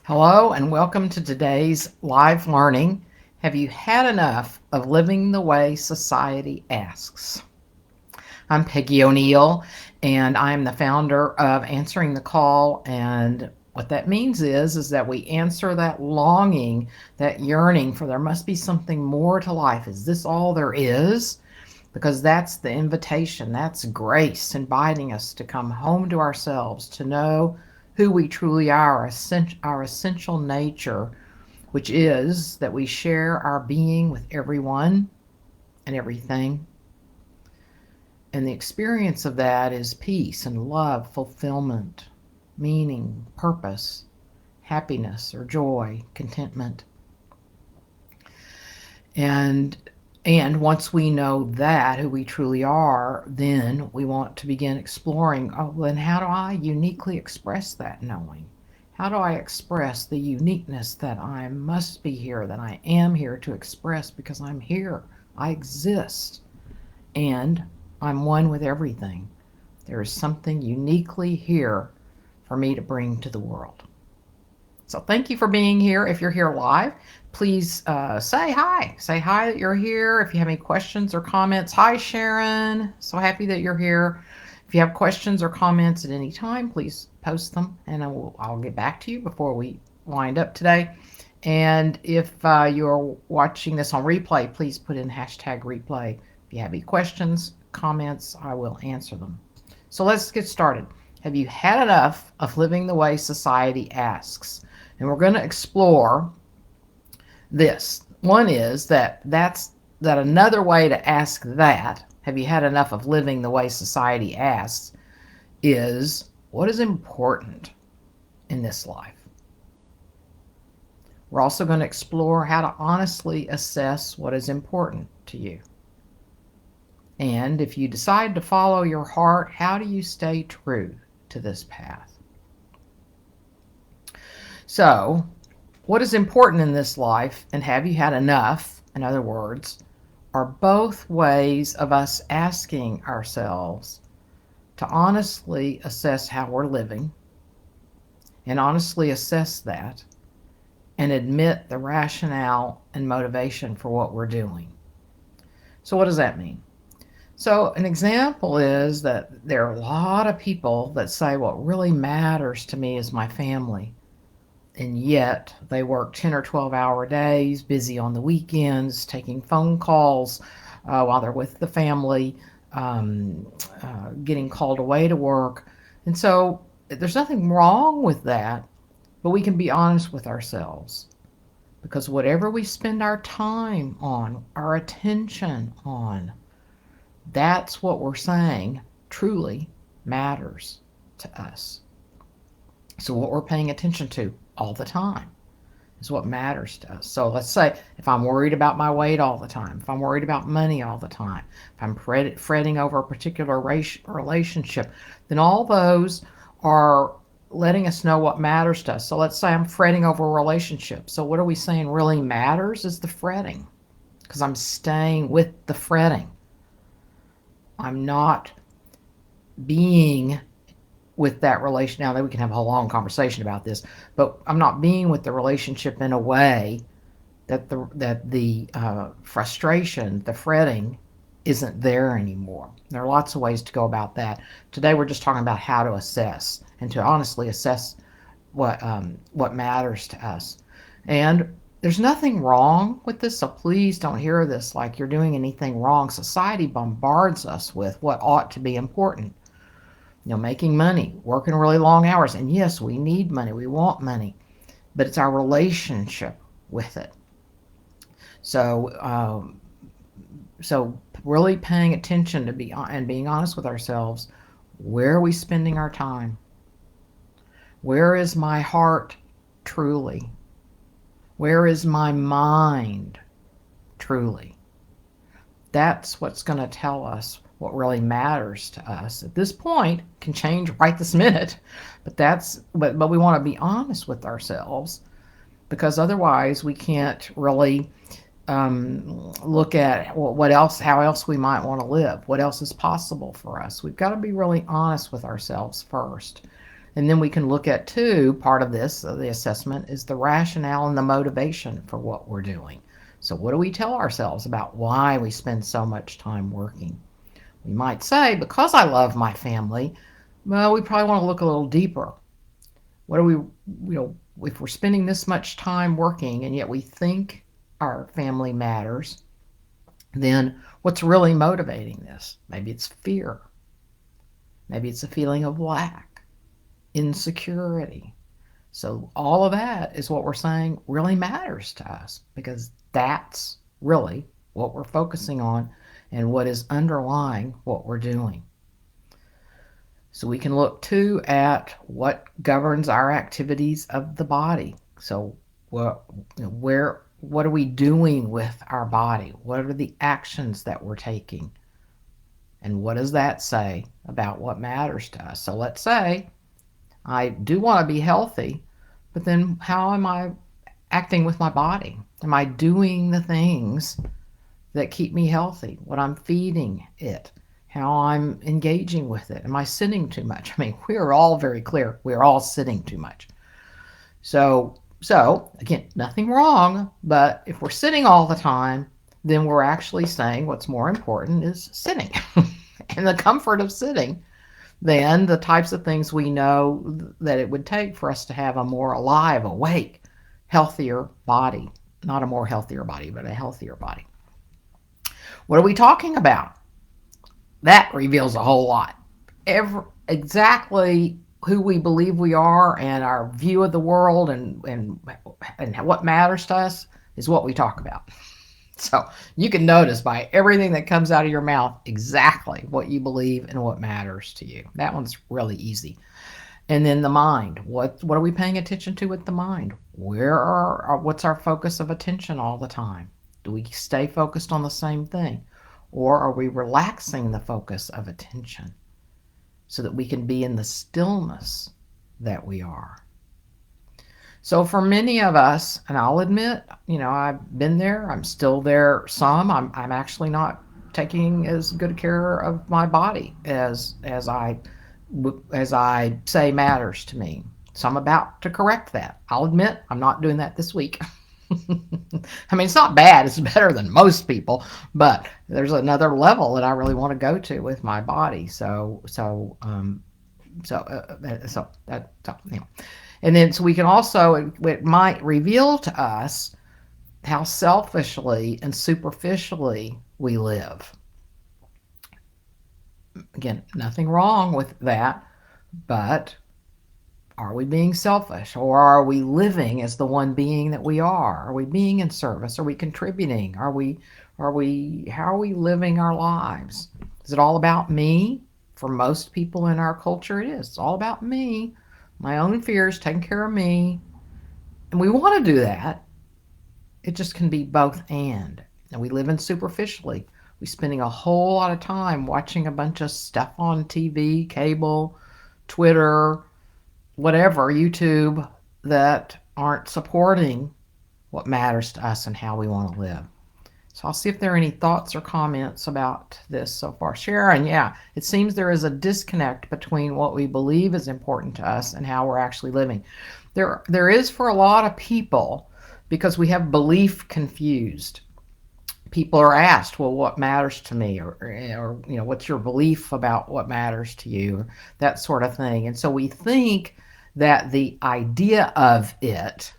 Hello and welcome to today's live learning. Have you had enough of living the way society asks? I'm Peggy O'Neill and I'm the founder of Answering the Call, and what that means is that we answer that longing, that yearning for there must be something more to life. Is this all there is? Because that's the invitation. That's grace inviting us to come home to ourselves, to know who we truly are, our essential nature, which is that we share our being with everyone and everything. And the experience of that is peace and love, fulfillment, meaning, purpose, happiness or joy, contentment. And and once we know that, who we truly are, then we want to begin exploring, oh, then how do I uniquely express that knowing? How do I express the uniqueness that I must be here, that I am here to express because I'm here, I exist, and I'm one with everything. There is something uniquely here for me to bring to the world. So thank you for being here. If you're here live, please say hi. Say hi that you're here. If you have any questions or comments, hi Sharon. So happy that you're here. If you have questions or comments at any time, please post them and I'll get back to you before we wind up today. And if you're watching this on replay, please put in hashtag replay. If you have any questions, comments, I will answer them. So let's get started. Have you had enough of living the way society asks? And we're going to explore this. One is that another way to ask that, have you had enough of living the way society asks, is what is important in this life? We're also going to explore how to honestly assess what is important to you. And if you decide to follow your heart, how do you stay true to this path? So, what is important in this life, and have you had enough, in other words, are both ways of us asking ourselves to honestly assess how we're living, and honestly assess that, and admit the rationale and motivation for what we're doing. So what does that mean? So an example is that there are a lot of people that say what really matters to me is my family. And yet they work 10 or 12-hour days, busy on the weekends, taking phone calls while they're with the family, getting called away to work. And so there's nothing wrong with that, but we can be honest with ourselves. Because whatever we spend our time on, our attention on, that's what we're saying truly matters to us. So what we're paying attention to all the time is what matters to us. So let's say if I'm worried about my weight all the time, if I'm worried about money all the time, if I'm fretting over a particular relationship, then all those are letting us know what matters to us. So let's say I'm fretting over a relationship. So what are we saying really matters is the fretting, because I'm staying with the fretting. I'm not being with that relation. Now, we can have a long conversation about this, but I'm not being with the relationship in a way that the frustration, the fretting, isn't there anymore. There are lots of ways to go about that. Today, we're just talking about how to assess and to honestly assess what matters to us. And there's nothing wrong with this, so please don't hear this like you're doing anything wrong. Society bombards us with what ought to be important. Making money, working really long hours. And yes, we need money. We want money. But it's our relationship with it. So really paying attention and being honest with ourselves. Where are we spending our time? Where is my heart truly? Where is my mind truly? That's what's going to tell us what really matters to us. At this point, can change right this minute, but we want to be honest with ourselves, because otherwise we can't really look at how else we might want to live, what else is possible for us. We've got to be really honest with ourselves first. And then we can look at too, part of this, the assessment, is the rationale and the motivation for what we're doing. So, what do we tell ourselves about why we spend so much time working? We might say, because I love my family, well, we probably want to look a little deeper. What do we, if we're spending this much time working and yet we think our family matters, then what's really motivating this? Maybe it's fear. Maybe it's a feeling of lack, insecurity. So, all of that is what we're saying really matters to us because that's really what we're focusing on and what is underlying what we're doing. So, we can look too at what governs our activities of the body. So, what are we doing with our body? What are the actions that we're taking? And what does that say about what matters to us? So, let's say I do want to be healthy, but then how am I acting with my body? Am I doing the things that keep me healthy? What I'm feeding it? How I'm engaging with it? Am I sitting too much? I mean, we are all very clear. We are all sitting too much. So again, nothing wrong, but if we're sitting all the time, then we're actually saying what's more important is sitting and the comfort of sitting than the types of things we know that it would take for us to have a more alive, awake, healthier body. Not a more healthier body, but a healthier body. What are we talking about? That reveals a whole lot. Exactly who we believe we are and our view of the world and what matters to us is what we talk about. So you can notice by everything that comes out of your mouth exactly what you believe and what matters to you. That one's really easy. And then the mind. What are we paying attention to with the mind? What's our focus of attention all the time? Do we stay focused on the same thing? Or are we relaxing the focus of attention so that we can be in the stillness that we are? So for many of us, and I'll admit, I've been there, I'm still there some. I'm actually not taking as good care of my body as I say matters to me. So I'm about to correct that. I'll admit I'm not doing that this week. I mean, it's not bad. It's better than most people, but there's another level that I really want to go to with my body. So and then so we can also, it might reveal to us how selfishly and superficially we live. Again, nothing wrong with that, but are we being selfish, or are we living as the one being that we are? Are we being in service? Are we contributing? How are we living our lives? Is it all about me? For most people in our culture, it is. It's all about me, my own fears, taking care of me. And we want to do that. It just can be both and. And we live in superficially. We're spending a whole lot of time watching a bunch of stuff on TV, cable, Twitter, whatever, YouTube, that aren't supporting what matters to us and how we want to live. So I'll see if there are any thoughts or comments about this so far. Sharon, yeah, it seems there is a disconnect between what we believe is important to us and how we're actually living. There is for a lot of people, because we have belief confused. People are asked, well, what matters to me? Or what's your belief about what matters to you? That sort of thing. And so we think that the idea of it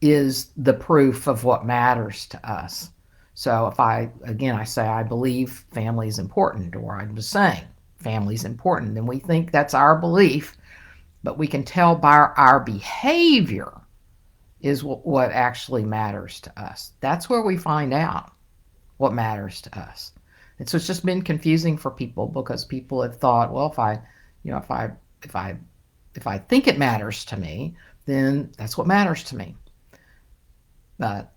is the proof of what matters to us. So if I say I believe family is important, or I'm just saying family is important, then we think that's our belief, but we can tell by our behavior is what actually matters to us. That's where we find out what matters to us. And so it's just been confusing for people, because people have thought, well, if I think it matters to me, then that's what matters to me. But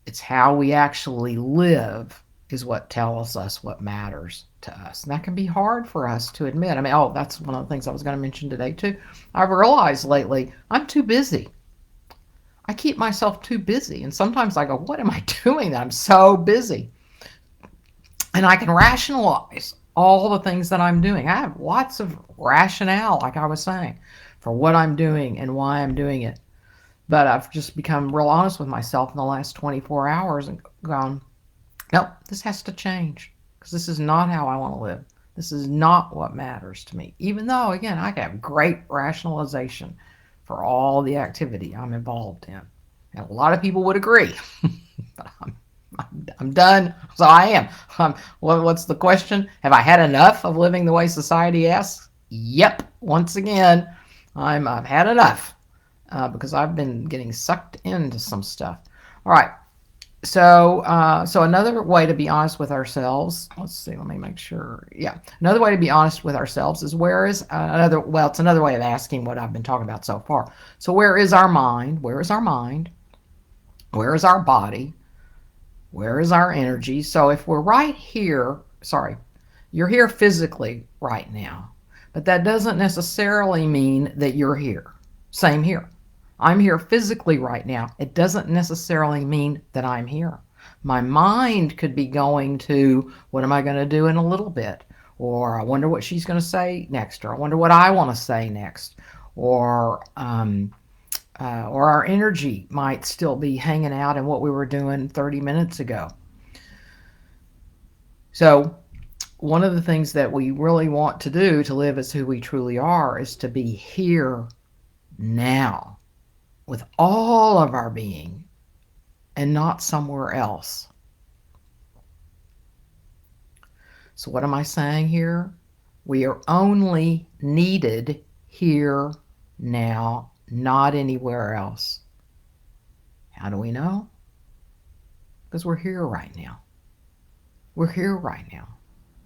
it's how we actually live is what tells us what matters to us. And that can be hard for us to admit. I mean, that's one of the things I was going to mention today too. I've realized lately I'm too busy. I keep myself too busy. And sometimes I go, what am I doing that I'm so busy? And I can rationalize all the things that I'm doing. I have lots of rationale, like I was saying. for what I'm doing and why I'm doing it. But I've just become real honest with myself in the last 24 hours and gone, nope, this has to change because this is not how I want to live. This is not what matters to me. Even though, again, I have great rationalization for all the activity I'm involved in. And a lot of people would agree. But I'm done. So I am. What's the question? Have I had enough of living the way society asks? Yep. Once again, I've had enough because I've been getting sucked into some stuff. All right. So another way to be honest with ourselves. Let's see. Let me make sure. Yeah. Another way to be honest with ourselves is where is another. Well, it's another way of asking what I've been talking about so far. So where is our mind? Where is our mind? Where is our body? Where is our energy? So if we're right here, sorry, you're here physically right now, but that doesn't necessarily mean that you're here. Same here. I'm here physically right now. It doesn't necessarily mean that I'm here. My mind could be going to, what am I going to do in a little bit? Or I wonder what she's going to say next. Or I wonder what I want to say next. Or our energy might still be hanging out in what we were doing 30 minutes ago. So one of the things that we really want to do to live as who we truly are is to be here now with all of our being and not somewhere else. So what am I saying here? We are only needed here now, not anywhere else. How do we know? Because we're here right now. We're here right now.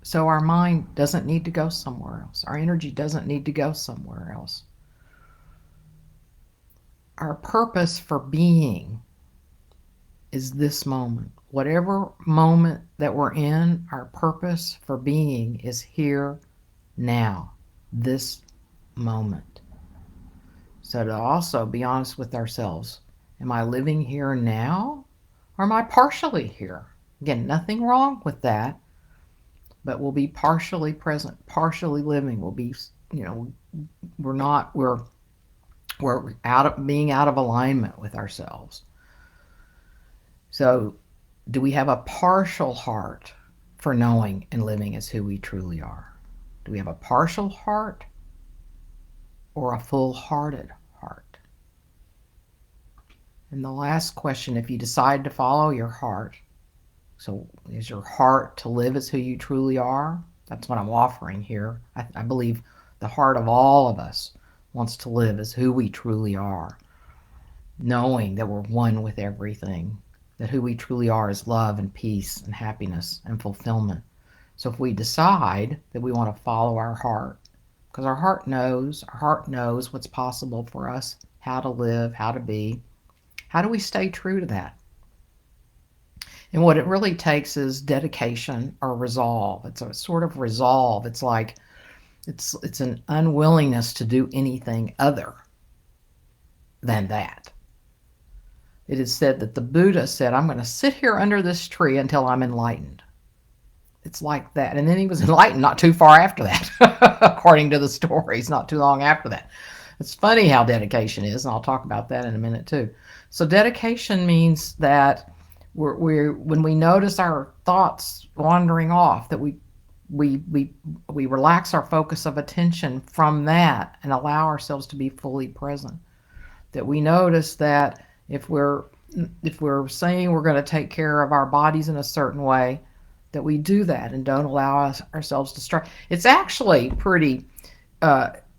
So our mind doesn't need to go somewhere else. Our energy doesn't need to go somewhere else. Our purpose for being is this moment. Whatever moment that we're in, our purpose for being is here now, this moment. So to also be honest with ourselves, am I living here now or am I partially here? Again, nothing wrong with that, but we'll be partially present, partially living. We'll be, we're out of being out of alignment with ourselves. So do we have a partial heart for knowing and living as who we truly are? Do we have a partial heart or a full-hearted heart? And the last question, if you decide to follow your heart, so is your heart to live as who you truly are? That's what I'm offering here. I believe the heart of all of us wants to live as who we truly are, knowing that we're one with everything, that who we truly are is love and peace and happiness and fulfillment. So if we decide that we want to follow our heart, because our heart knows what's possible for us, how to live, how to be, how do we stay true to that? And what it really takes is dedication or resolve. It's a sort of resolve. It's like it's an unwillingness to do anything other than that. It is said that the Buddha said, I'm going to sit here under this tree until I'm enlightened. It's like that. And then he was enlightened not too far after that, according to the stories, not too long after that. It's funny how dedication is, and I'll talk about that in a minute too. So dedication means that when we notice our thoughts wandering off, that we relax our focus of attention from that and allow ourselves to be fully present. That we notice that if we're saying we're going to take care of our bodies in a certain way, that we do that and don't allow ourselves to stray. It's actually pretty.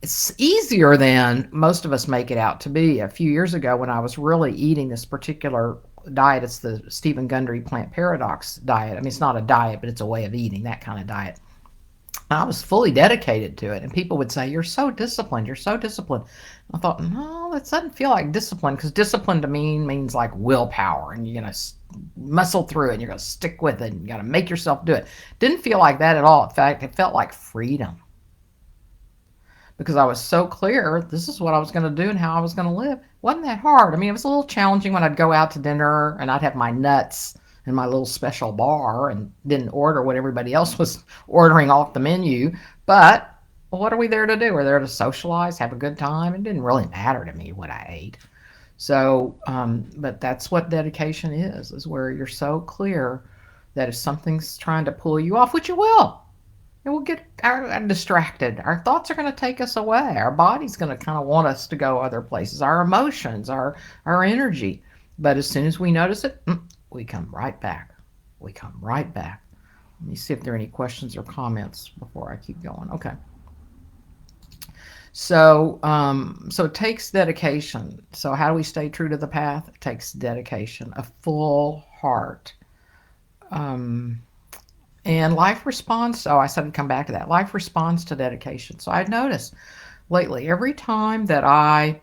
It's easier than most of us make it out to be. A few years ago, when I was really eating this particular diet, it's the Stephen Gundry Plant Paradox diet. I mean, it's not a diet, but it's a way of eating, that kind of diet. And I was fully dedicated to it, and people would say, you're so disciplined, you're so disciplined. I thought, no, that doesn't feel like discipline, because discipline to me means like willpower, and you're going to muscle through it, and you're going to stick with it, and you got to make yourself do it. Didn't feel like that at all. In fact, it felt like freedom, because I was so clear, this is what I was going to do and how I was going to live. It wasn't that hard. I mean, it was a little challenging when I'd go out to dinner, and I'd have my nuts in my little special bar and didn't order what everybody else was ordering off the menu. But Well, what are we there to do? We're there to socialize, have a good time. It didn't really matter to me what I ate. So, but that's what dedication is where you're so clear that if something's trying to pull you off, which it will, and we'll get distracted. Our thoughts are going to take us away. Our body's going to kind of want us to go other places. Our emotions, our energy. But as soon as we notice it, we come right back. We come right back. Let me see if there are any questions or comments before I keep going. Okay. So it takes dedication. So how do we stay true to the path? It takes dedication, a full heart. Um, and life responds. Oh, I said I'd come back to that. Life responds to dedication. So I've noticed lately, every time that I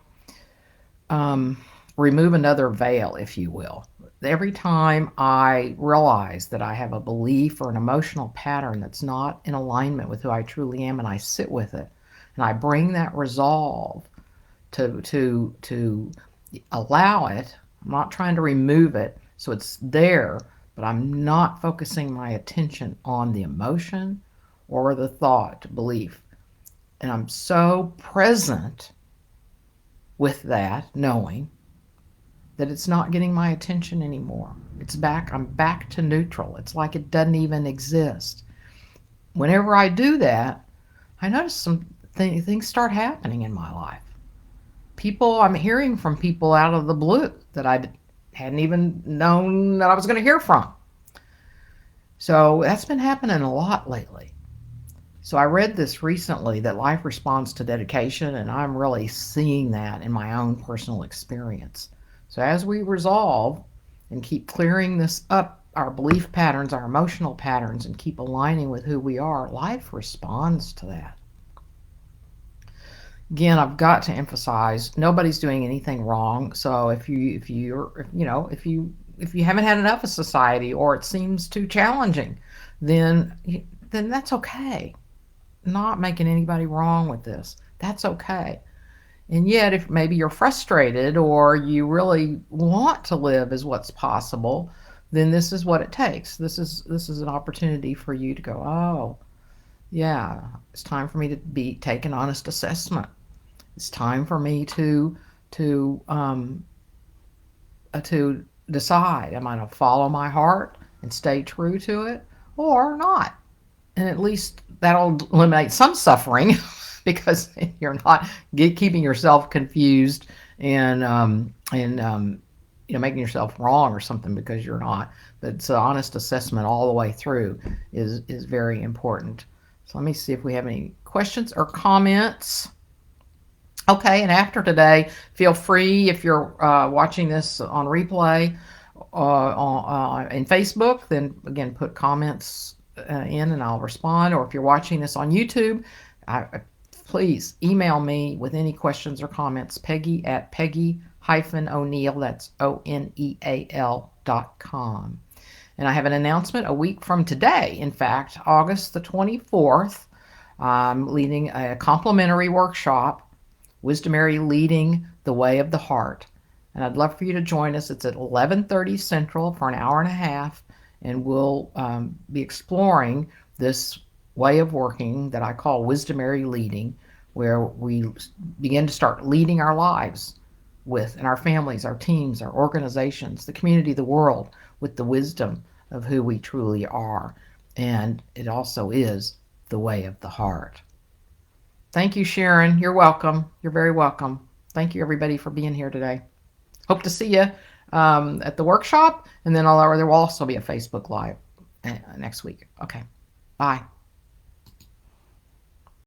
um, remove another veil, if you will, every time I realize that I have a belief or an emotional pattern that's not in alignment with who I truly am, and I sit with it, and I bring that resolve to allow it. I'm not trying to remove it, so it's there, but I'm not focusing my attention on the emotion or the thought, belief. And I'm so present with that, knowing that it's not getting my attention anymore. It's back, I'm back to neutral. It's like it doesn't even exist. Whenever I do that, I notice some things start happening in my life. I'm hearing from people out of the blue that I hadn't even known that I was going to hear from. So that's been happening a lot lately. So I read this recently that life responds to dedication, and I'm really seeing that in my own personal experience. So as we resolve and keep clearing this up, our belief patterns, our emotional patterns, and keep aligning with who we are, life responds to that. Again, I've got to emphasize nobody's doing anything wrong. So if you haven't had enough of society or it seems too challenging, then that's okay. Not making anybody wrong with this. That's okay. And yet, if maybe you're frustrated or you really want to live as what's possible, then this is what it takes. This is an opportunity for you to go, oh, yeah, it's time for me to take an honest assessment. It's time for me to um, to decide: am I going to follow my heart and stay true to it, or not? And at least that'll eliminate some suffering because you're not keeping yourself confused and making yourself wrong or something because you're not. But it's an honest assessment all the way through is very important. So let me see if we have any questions or comments. Okay, and after today, feel free, if you're watching this on replay in Facebook, then again, put comments in and I'll respond. Or if you're watching this on YouTube, please email me with any questions or comments, Peggy at Peggy-O'Neal, that's ONEAL.com. And I have an announcement a week from today, in fact, August the 24th. I'm leading a complimentary workshop, Wisdomary Leading the Way of the Heart. And I'd love for you to join us. It's at 11:30 Central for an hour and a half, and we'll be exploring this way of working that I call Wisdomary Leading, where we begin to start leading our lives with, and our families, our teams, our organizations, the community, the world, with the wisdom of who we truly are. And it also is the way of the heart. Thank you, Sharon. You're welcome. You're very welcome. Thank you, everybody, for being here today. Hope to see you at the workshop, and then there will also be a Facebook Live next week. Okay. Bye.